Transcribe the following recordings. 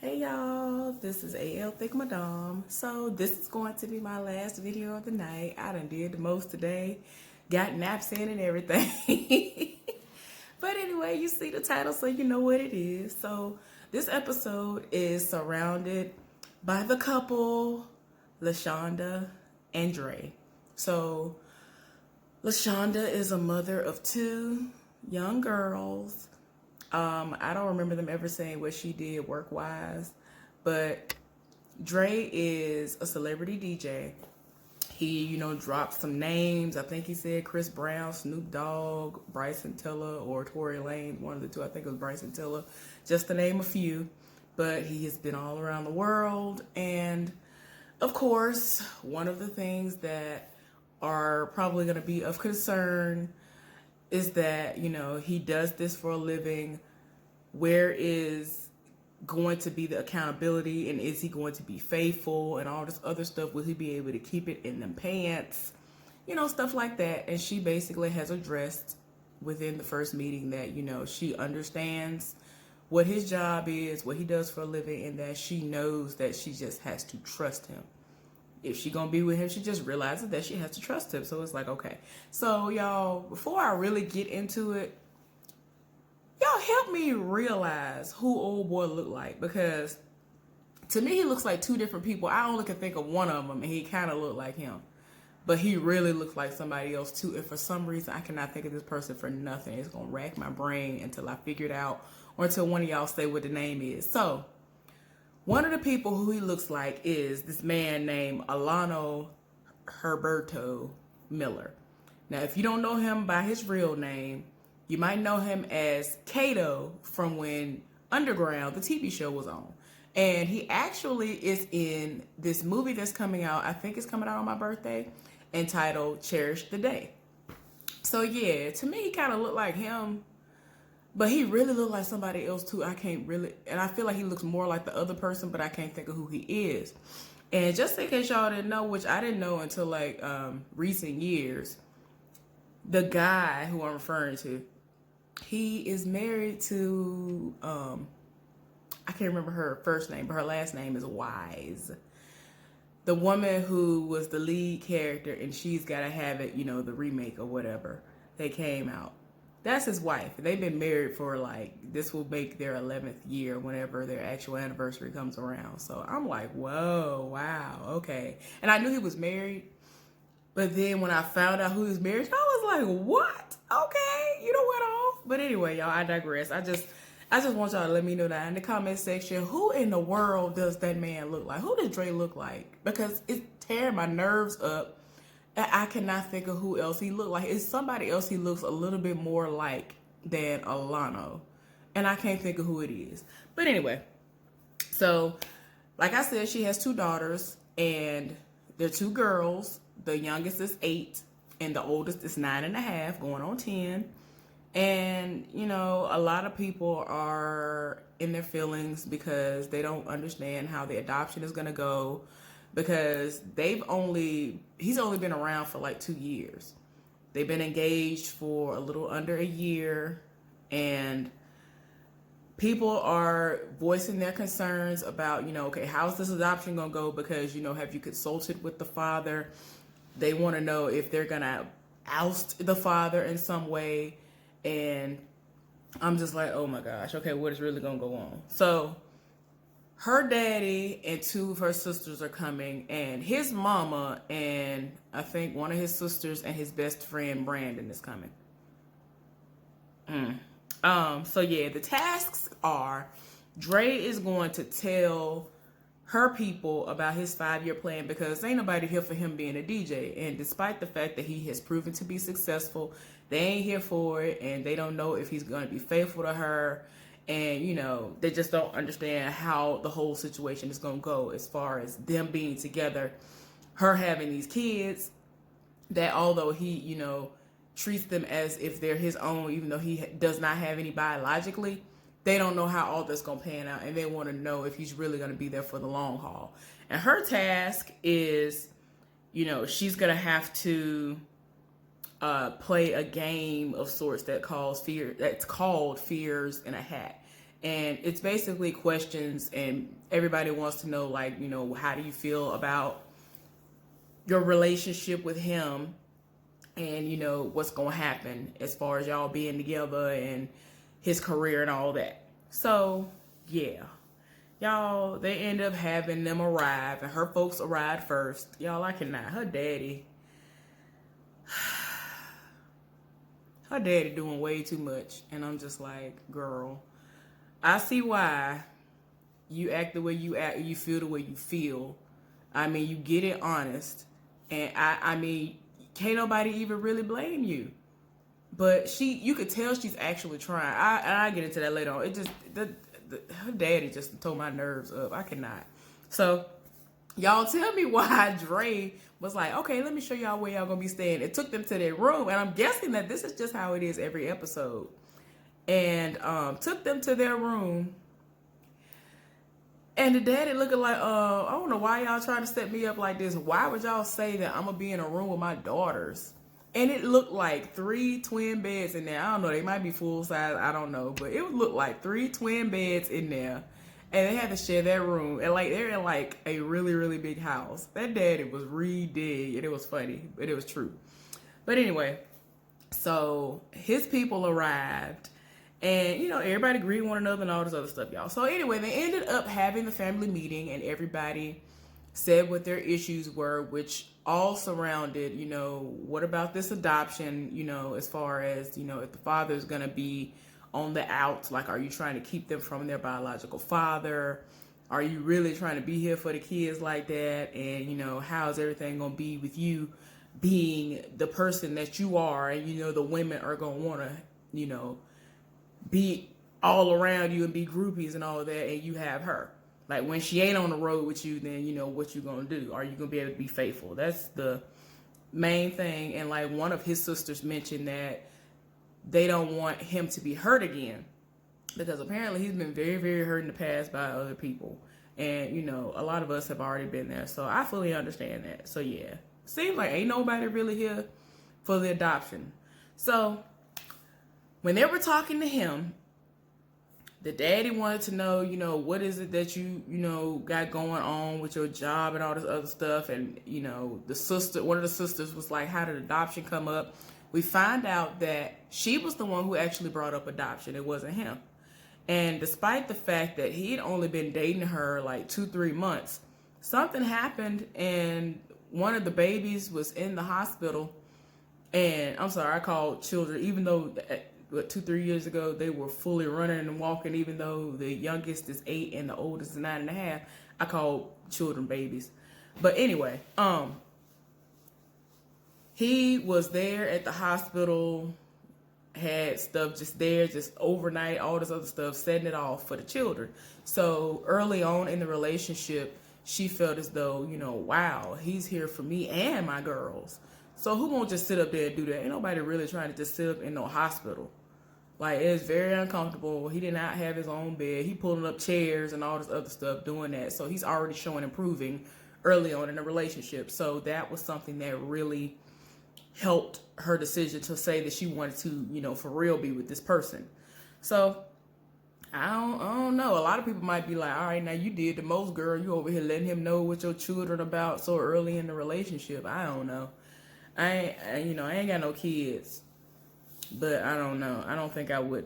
Hey y'all, this is AL Thick Madame. So this is going to be my last video of the night. I done did the most today, got naps in and everything. But anyway, you see the title so you know what it is. So this episode is surrounded by the couple, LaShonda and Dre. So LaShonda is a mother of two young girls. I don't remember them ever saying what she did work-wise, but Dre is a celebrity DJ. He, dropped some names. I think he said Chris Brown, Snoop Dogg, Bryson Tiller, or Tory Lane, one of the two. I think it was Bryson Tiller, just to name a few. But he has been all around the world. And, of course, one of the things that are probably going to be of concern is that, he does this for a living. Where is going to be the accountability, and is he going to be faithful and all this other stuff? Will he be able to keep it in them pants? Stuff like that. And she basically has addressed within the first meeting that, she understands what his job is, what he does for a living, and that she knows that she just has to trust him. If she gonna be with him, she just realizes that she has to trust him. So it's like, okay. So y'all, before I really get into it, y'all help me realize who old boy look like, because to me he looks like two different people. I only can think of one of them, and he kind of looked like him, but he really looks like somebody else too. And for some reason, I cannot think of this person for nothing. It's gonna rack my brain until I figure it out, or until one of y'all say what the name is. So one of the people who he looks like is this man named Alano Herberto Miller. Now, if you don't know him by his real name, you might know him as Kato from when Underground, the TV show, was on. And he actually is in this movie that's coming out, I think it's coming out on my birthday, entitled Cherish the Day. So yeah, to me, he kind of looked like him, but he really looked like somebody else too. I can't really, and I feel like he looks more like the other person, but I can't think of who he is. And just in case y'all didn't know, which I didn't know until like recent years, the guy who I'm referring to, he is married to, I can't remember her first name, but her last name is Wise. The woman who was the lead character, and She's Gotta Have It, the remake or whatever, they came out. That's his wife. They've been married for this will make their 11th year whenever their actual anniversary comes around. So I'm like, whoa, wow, okay. And I knew he was married, but then when I found out who he was married to, I was like, what? Okay, went off. But anyway, y'all, I digress. I just want y'all to let me know that in the comment section, who in the world does that man look like? Who does Dre look like? Because it's tearing my nerves up. I cannot think of who else he looked like. It's somebody else he looks a little bit more like than Alano. And I can't think of who it is. But anyway, so like I said, she has two daughters, and they're two girls. The youngest is 8, and the oldest is 9.5, going on 10. And, a lot of people are in their feelings because they don't understand how the adoption is going to go, because he's only been around for like 2 years. They've been engaged for a little under a year, and people are voicing their concerns about, okay, how's this adoption going to go? Because, have you consulted with the father? They want to know if they're going to oust the father in some way. And I'm just like, oh my gosh, okay, what is really going to go on? So her daddy and 2 of her sisters are coming, and his mama and I think one of his sisters and his best friend Brandon is coming. So yeah, the tasks are, Dre is going to tell her people about his 5-year plan, because ain't nobody here for him being a DJ. And despite the fact that he has proven to be successful, they ain't here for it, and they don't know if he's going to be faithful to her. And, they just don't understand how the whole situation is going to go as far as them being together, her having these kids, that although he, treats them as if they're his own, even though he does not have any biologically, they don't know how all this going to pan out, and they want to know if he's really going to be there for the long haul. And her task is, she's going to have to play a game of sorts that's called Fears in a Hat. And it's basically questions, and everybody wants to know, like, how do you feel about your relationship with him, and what's gonna happen as far as y'all being together and his career and all that. So yeah, y'all, they end up having them arrive, and her folks arrived first. Y'all, I cannot. Her daddy doing way too much, and I'm just like, girl, I see why you act the way you act, you feel the way you feel. I mean, you get it honest, and I mean, can't nobody even really blame you. But you could tell she's actually trying. I get into that later on. It just her daddy just tore my nerves up. I cannot. So y'all tell me why Dre was like, okay, let me show y'all where y'all gonna be staying. It took them to their room, and I'm guessing that this is just how it is every episode. And took them to their room. And the daddy looking like, I don't know why y'all trying to set me up like this. Why would y'all say that I'm gonna be in a room with my daughters? And it looked like 3 twin beds in there. I don't know, they might be full size, I don't know. But it would look like 3 twin beds in there. And they had to share that room. And like they're in like a really, really big house. That daddy was really, and it was funny, but it was true. But anyway, so his people arrived. And, everybody agreed with one another and all this other stuff, y'all. So anyway, they ended up having the family meeting, and everybody said what their issues were, which all surrounded, what about this adoption, as far as, if the father is going to be on the outs, like, are you trying to keep them from their biological father? Are you really trying to be here for the kids like that? And, how's everything going to be with you being the person that you are? And, the women are going to want to, be all around you and be groupies and all of that, and you have her. Like, when she ain't on the road with you, then what you gonna do? Are you gonna be able to be faithful? That's the main thing. And like, one of his sisters mentioned that they don't want him to be hurt again, because apparently he's been very, very hurt in the past by other people. And a lot of us have already been there, so I fully understand that. So yeah, seems like ain't nobody really here for the adoption. So when they were talking to him, the daddy wanted to know, what is it that you got going on with your job and all this other stuff. And, one of the sisters was like, how did adoption come up? We find out that she was the one who actually brought up adoption. It wasn't him. And despite the fact that he had only been dating her like 2-3 months, something happened, and one of the babies was in the hospital. And I'm sorry, I called children, even though 2-3 years ago they were fully running and walking, even though the youngest is 8 and the oldest is 9.5. I called children babies. But anyway, he was there at the hospital, had stuff just there, just overnight, all this other stuff, setting it off for the children. So early on in the relationship, she felt as though, wow, he's here for me and my girls. So who won't just sit up there and do that? Ain't nobody really trying to just sit up in no hospital. Like, it's very uncomfortable. He did not have his own bed. He pulling up chairs and all this other stuff doing that. So he's already showing improving early on in the relationship. So that was something that really helped her decision to say that she wanted to, for real be with this person. So I don't know. A lot of people might be like, all right, now you did the most, girl. You over here letting him know what your children about so early in the relationship. I don't know. I ain't got no kids, but I don't know. I don't think I would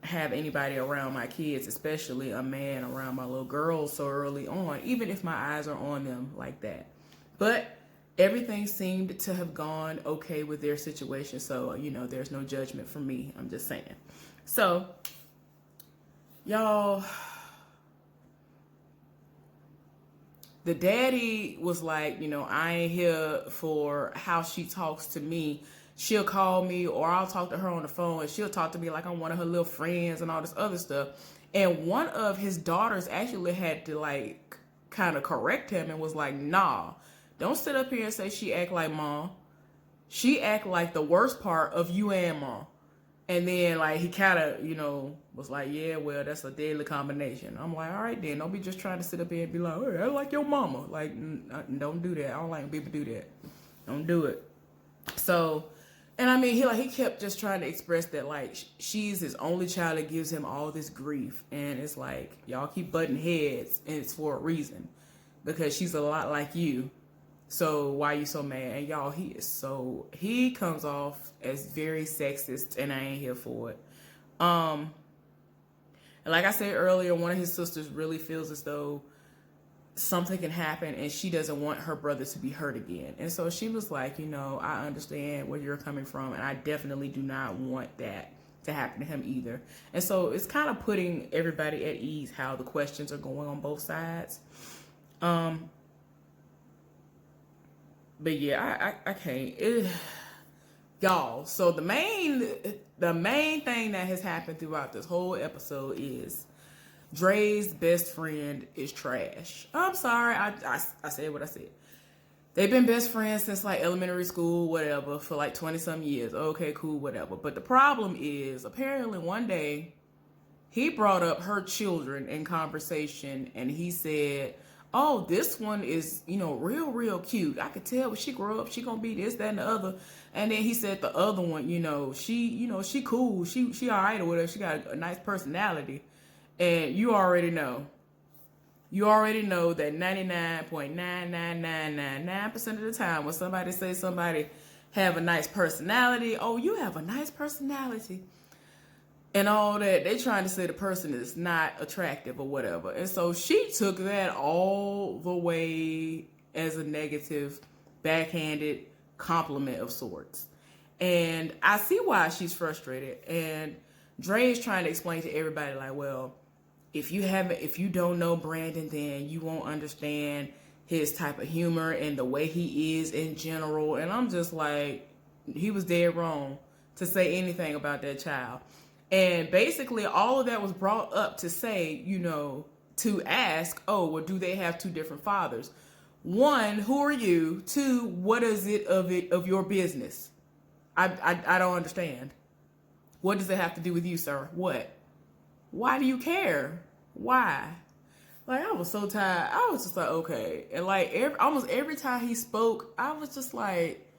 have anybody around my kids, especially a man around my little girls so early on, even if my eyes are on them like that. But everything seemed to have gone okay with their situation. So, there's no judgment from me. I'm just saying. So, y'all, the daddy was like, I ain't here for how she talks to me. She'll call me, or I'll talk to her on the phone, and she'll talk to me like I'm one of her little friends and all this other stuff. And one of his daughters actually had to like kind of correct him and was like, nah, don't sit up here and say she act like mom. She act like the worst part of you and mom. And then, like, he kind of, was like, yeah, well, that's a deadly combination. I'm like, all right, then. Don't be just trying to sit up here and be like, hey, I like your mama. Like, don't do that. I don't like when people do that. Don't do it. So, And I mean, he kept just trying to express that like she's his only child that gives him all this grief, and it's like y'all keep butting heads, and it's for a reason, because she's a lot like you. So why you so mad? And y'all, he comes off as very sexist, and I ain't here for it. And like I said earlier, one of his sisters really feels as though something can happen and she doesn't want her brother to be hurt again. And so she was like, I understand where you're coming from, and I definitely do not want that to happen to him either. And so it's kind of putting everybody at ease how the questions are going on both sides. But yeah, I can't. Y'all, so the main thing that has happened throughout this whole episode is Dre's best friend is trash. I'm sorry, I said what I said. They've been best friends since like elementary school, whatever, for like 20-some years. Okay, cool, whatever. But the problem is, apparently one day, he brought up her children in conversation, and he said, oh, this one is, real cute. I could tell when she grow up, she gonna be this, that, and the other. And then he said the other one, she cool, she all right or whatever. She got a nice personality. And you already know that 99.99999% of the time when somebody says somebody have a nice personality, oh, you have a nice personality, and all that, they trying to say the person is not attractive or whatever. And so she took that all the way as a negative, backhanded compliment of sorts. And I see why she's frustrated. And Dre is trying to explain to everybody, like, well, if you don't know Brandon, then you won't understand his type of humor and the way he is in general. And I'm just like, he was dead wrong to say anything about that child. And basically all of that was brought up to say, to ask, oh, well, do they have two different fathers? One, who are you? Two, what is it of your business? I don't understand. What does it have to do with you, sir? What? Why do you care? Why? Like, I was so tired. I was just like, okay. And like almost every time he spoke, I was just like,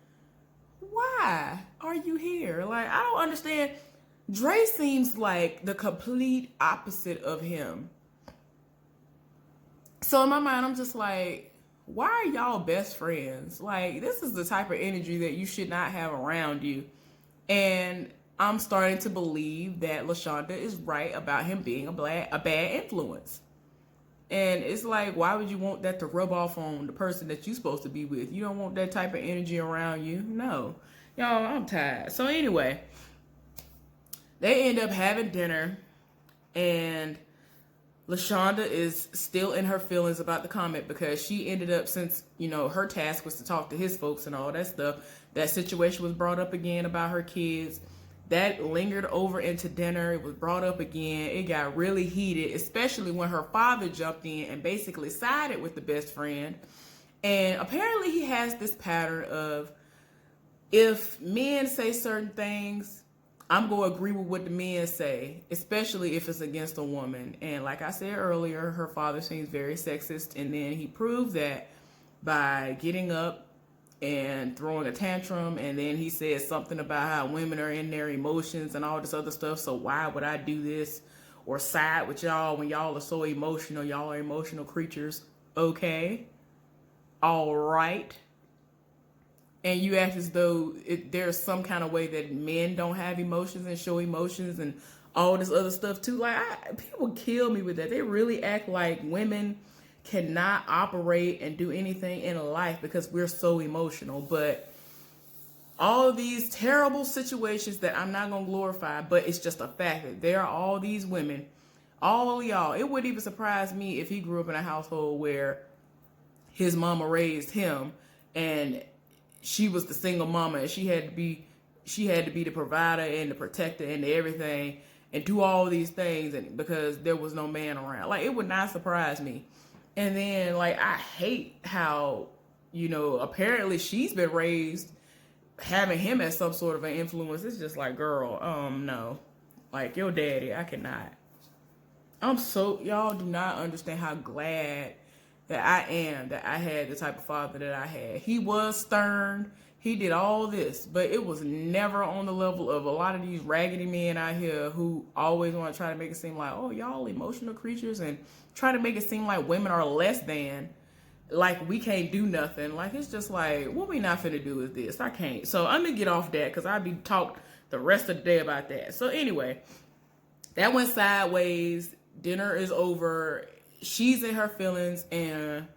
why are you here? Like, I don't understand. Dre seems like the complete opposite of him. So in my mind, I'm just like, why are y'all best friends? Like, this is the type of energy that you should not have around you. And I'm starting to believe that LaShonda is right about him being a bad influence. And it's like, why would you want that to rub off on the person that you're supposed to be with? You don't want that type of energy around you. No. Y'all, I'm tired. So anyway, they end up having dinner, and LaShonda is still in her feelings about the comment because she ended up, since, her task was to talk to his folks and all that stuff, that situation was brought up again about her kids. That lingered over into dinner. It was brought up again. It got really heated, especially when her father jumped in and basically sided with the best friend. And apparently he has this pattern of, if men say certain things, I'm going to agree with what the men say, especially if it's against a woman. And like I said earlier, her father seems very sexist. And then he proved that by getting up and throwing a tantrum. And then he said something about how women are in their emotions and all this other stuff. So why would I do this or side with y'all when y'all are so emotional? Y'all are emotional creatures. Okay. All right. And you act as though there's some kind of way that men don't have emotions and show emotions and all this other stuff too. Like, people kill me with that. They really act like women cannot operate and do anything in life because we're so emotional. But all of these terrible situations that I'm not going to glorify, but it's just a fact that there are all these women, all y'all. It wouldn't even surprise me if he grew up in a household where his mama raised him and she was the single mama, and she had to be the provider and the protector and everything and do all these things, and because there was no man around. Like, it would not surprise me. And then, like, I hate how, apparently she's been raised having him as some sort of an influence. It's just like, girl, no. Like, your daddy, I cannot. Y'all do not understand how glad that I am that I had the type of father that I had. He was stern. He did all this, but it was never on the level of a lot of these raggedy men out here who always want to try to make it seem like, oh, y'all emotional creatures, and try to make it seem like women are less than, like we can't do nothing. Like, it's just like, what we not finna do is this. I can't. So I'm gonna get off that because I'll be talked the rest of the day about that. So anyway, that went sideways. Dinner is over. She's in her feelings, and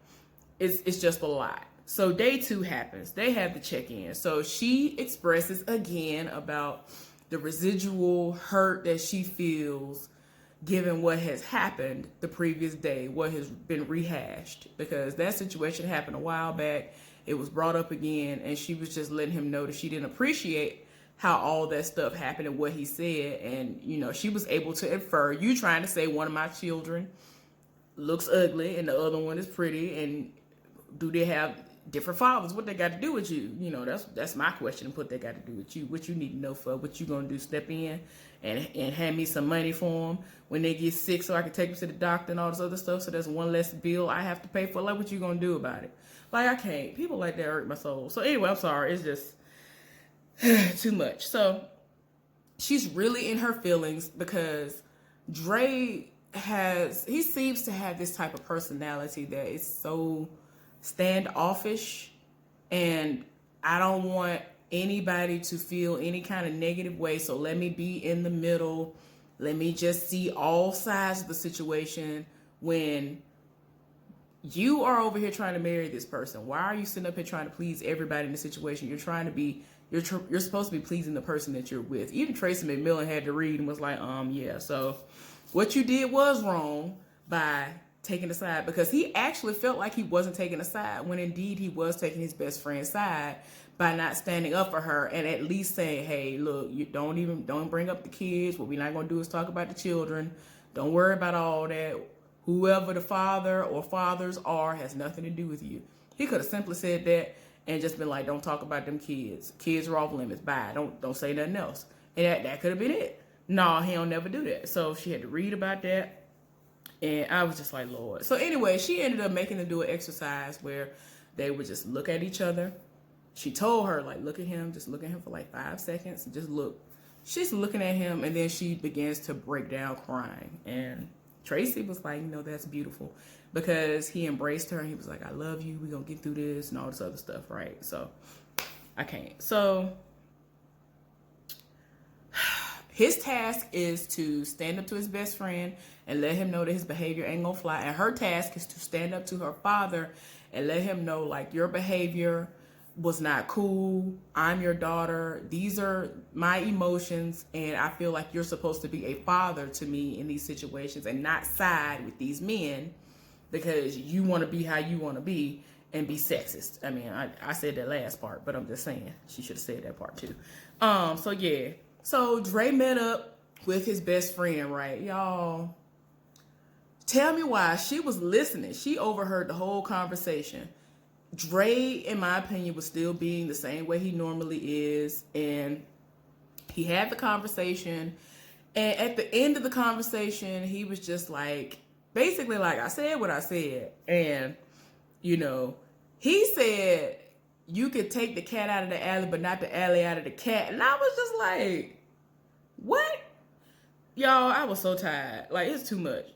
it's just a lot. So day 2 happens. They have the check-in. So she expresses again about the residual hurt that she feels given what has happened the previous day, what has been rehashed, because that situation happened a while back. It was brought up again, and she was just letting him know that she didn't appreciate how all that stuff happened and what he said. And, you know, she was able to infer, you trying to say one of my children looks ugly and the other one is pretty, and do they have different fathers? What they got to do with you? You know, that's my question. What they got to do with you? What you need to know for? What you gonna do? Step in and hand me some money for them when they get sick, so I can take them to the doctor and all this other stuff. So there's one less bill I have to pay for. Like, what you gonna do about it? Like, I can't. People like that hurt my soul. So anyway, I'm sorry. It's just too much. So she's really in her feelings because Dre he seems to have this type of personality that is so standoffish, and I don't want anybody to feel any kind of negative way, so let me be in the middle. Let me just see all sides of the situation. When you are over here trying to marry this person, why are you sitting up here trying to please everybody in the situation? You're supposed to be pleasing the person that you're with. Even Tracy McMillan had to read and was like, yeah, so what you did was wrong by taking a side, because he actually felt like he wasn't taking a side when indeed he was taking his best friend's side by not standing up for her and at least saying, hey, look, you don't bring up the kids. What we're not going to do is talk about the children. Don't worry about all that. Whoever the father or fathers are has nothing to do with you. He could have simply said that and just been like, don't talk about them kids. Kids are off limits. Bye. Don't say nothing else. And that could have been it. No, he don't never do that. So she had to read about that. And I was just like, Lord. So anyway, she ended up making them do an exercise where they would just look at each other. She told her, like, look at him. Just look at him for like 5 seconds. And just look. She's looking at him, and then she begins to break down crying. And Tracy was like, that's beautiful. Because he embraced her, and he was like, I love you. We're going to get through this and all this other stuff, right? So I can't. So his task is to stand up to his best friend and let him know that his behavior ain't gonna fly. And her task is to stand up to her father and let him know, like, your behavior was not cool. I'm your daughter. These are my emotions. And I feel like you're supposed to be a father to me in these situations and not side with these men because you want to be how you want to be and be sexist. I mean, I said that last part, but I'm just saying she should have said that part too. So yeah. So Dre met up with his best friend, right? Y'all, tell me why. She was listening. She overheard the whole conversation. Dre, in my opinion, was still being the same way he normally is. And he had the conversation. And at the end of the conversation, he was just like, basically like, I said what I said. And, he said, you could take the cat out of the alley, but not the alley out of the cat. And I was just like, what? Y'all, I was so tired. Like, it's too much.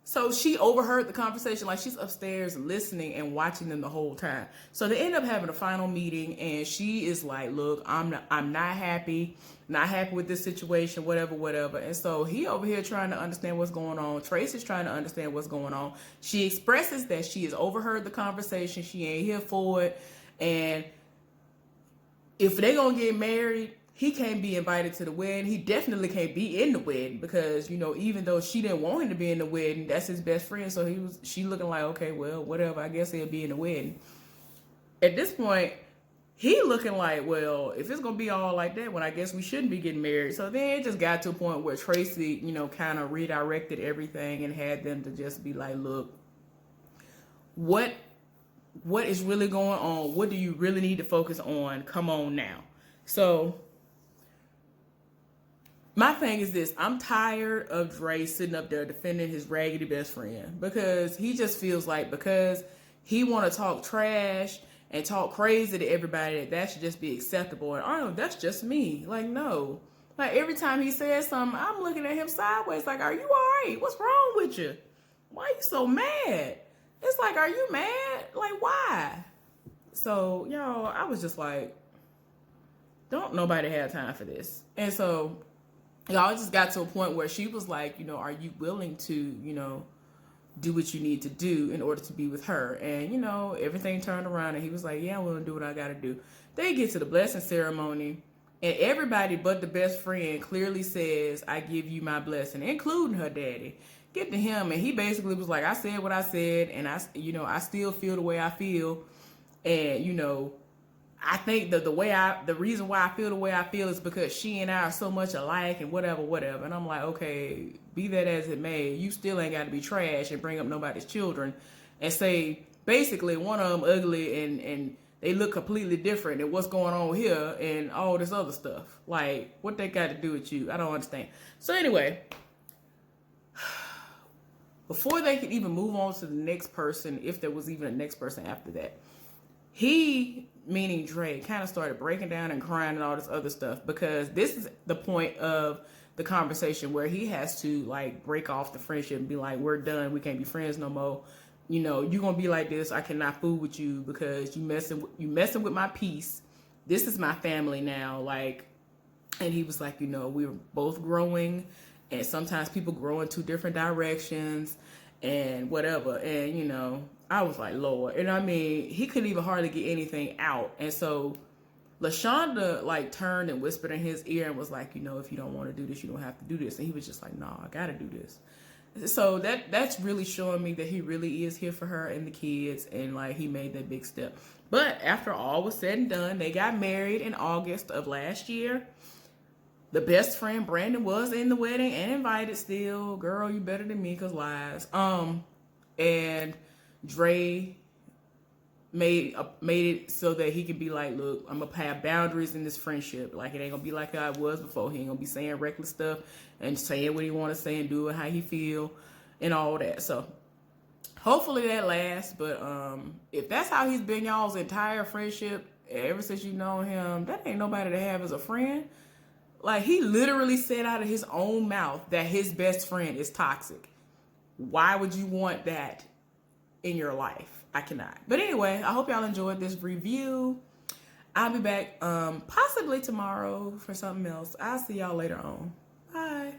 So she overheard the conversation. Like, she's upstairs listening and watching them the whole time. So they end up having a final meeting, and she is like, look, I'm not happy with this situation, whatever. And so he over here trying to understand what's going on. Tracy's trying to understand what's going on. She expresses that she has overheard the conversation. She ain't here for it. And if they gonna get married, he can't be invited to the wedding. He definitely can't be in the wedding because, even though she didn't want him to be in the wedding, that's his best friend. So she looking like, okay, well, whatever. I guess he'll be in the wedding. At this point, he looking like, well, if it's gonna be all like that, well, I guess we shouldn't be getting married. So then it just got to a point where Tracy, kind of redirected everything and had them to just be like, look, what is really going on? What do you really need to focus on? Come on now. So my thing is this. I'm tired of Dre sitting up there defending his raggedy best friend because he just feels like because he want to talk trash and talk crazy to everybody that should just be acceptable. And I don't know, that's just me. Like, no. Like, every time he says something, I'm looking at him sideways like, are you all right? What's wrong with you? Why are you so mad? It's like, are you mad? Like, why? So, y'all, I was just like, don't nobody have time for this. And so, y'all, just got to a point where she was like, are you willing to, do what you need to do in order to be with her? And, everything turned around and he was like, yeah, I'm willing to do what I got to do. They get to the blessing ceremony and everybody but the best friend clearly says, I give you my blessing, including her daddy. Get to him and he basically was like, I said what I said and I still feel the way I feel. And, I think that the reason why I feel the way I feel is because she and I are so much alike and whatever. And I'm like, okay, be that as it may, you still ain't got to be trash and bring up nobody's children and say, basically, one of them ugly and they look completely different and what's going on here and all this other stuff. Like, what they got to do with you? I don't understand. So anyway, before they could even move on to the next person, if there was even a next person after that, he, meaning Dre, kind of started breaking down and crying and all this other stuff because this is the point of the conversation where he has to like break off the friendship and be like, we're done. We can't be friends no more. You're going to be like this. I cannot fool with you because you messing with my peace. This is my family now. Like, and he was like, we were both growing and sometimes people grow in two different directions and whatever. And, I was like, Lord. And I mean, he couldn't even hardly get anything out. And so LaShonda like turned and whispered in his ear and was like, if you don't want to do this, you don't have to do this. And he was just like, no, I got to do this. So that's really showing me that he really is here for her and the kids. And like, he made that big step. But after all was said and done, they got married in August of last year. The best friend, Brandon, was in the wedding and invited still. Girl, you better than me, cause lies. And Dre made it so that he could be like, look, I'm gonna have boundaries in this friendship. Like, it ain't gonna be like how it was before. He ain't gonna be saying reckless stuff and saying what he want to say and doing how he feel and all that. So hopefully that lasts. But if that's how he's been y'all's entire friendship ever since you know him, that ain't nobody to have as a friend. Like, he literally said out of his own mouth that his best friend is toxic. Why would you want that in your life? I cannot. But anyway, I hope y'all enjoyed this review. I'll be back possibly tomorrow for something else. I'll see y'all later on. Bye.